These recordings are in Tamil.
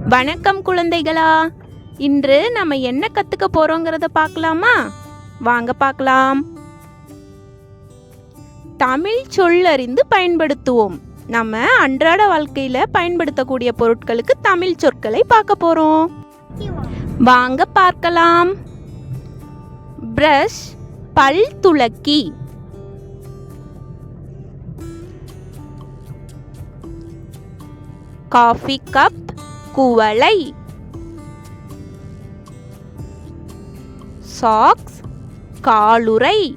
வணக்கம் குழந்தைகளா. இன்று நம்ம என்ன கத்துக்க போறோங்கிறத பார்க்கலாமா? வாங்க பார்க்கலாம். தமிழ் சொல்லறிந்து பயன்படுத்துவோம். நம்ம அன்றாட வாழ்க்கையில பயன்படுத்தக்கூடிய பொருட்களுக்கு தமிழ் சொற்களை பார்க்க போறோம். வாங்க பார்க்கலாம். பிரஷ், பல் துலக்கி. காஃபி கப், குவளை. சாக்ஸ், காலுறை.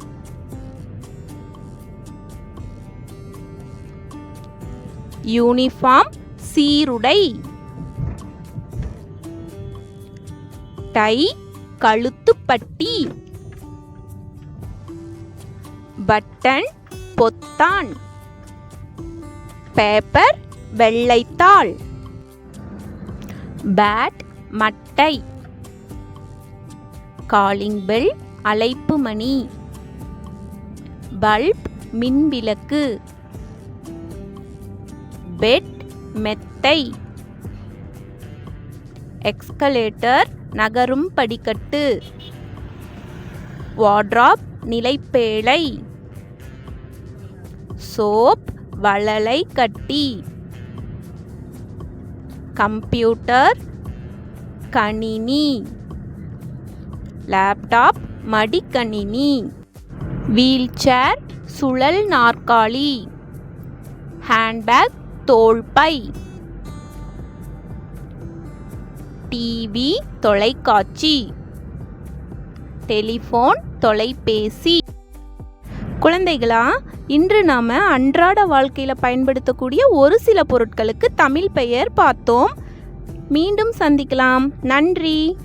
யூனிஃபார்ம், சீருடை. டை, கழுத்துப்பட்டி. பட்டன், பொத்தான். பேப்பர், வெள்ளைத்தாள். பேட், மட்டை. காலிங் பெல், அழைப்பு மணி. பல்ப், மின்விளக்கு. பெட், மெத்தை. எக்ஸ்கலேட்டர், நகரும் படிக்கட்டு. வார்ட்ராப், நிலைப்பேழை. சோப், வளலை கட்டி. கம்ப்யூட்டர், கணினி. லேப்டாப், மடிக்கணினி. வீல்சேர், சுழல் நாற்காலி. ஹேண்ட்பேக், தோள்பை. டிவி, தொலைக்காட்சி. டெலிஃபோன், தொலைபேசி. குழந்தைகளா, இன்று நாம அன்றாட வாழ்க்கையில பயன்படுத்தக்கூடிய ஒரு சில பொருட்களுக்கு தமிழ் பெயர் பார்த்தோம். மீண்டும் சந்திக்கலாம். நன்றி.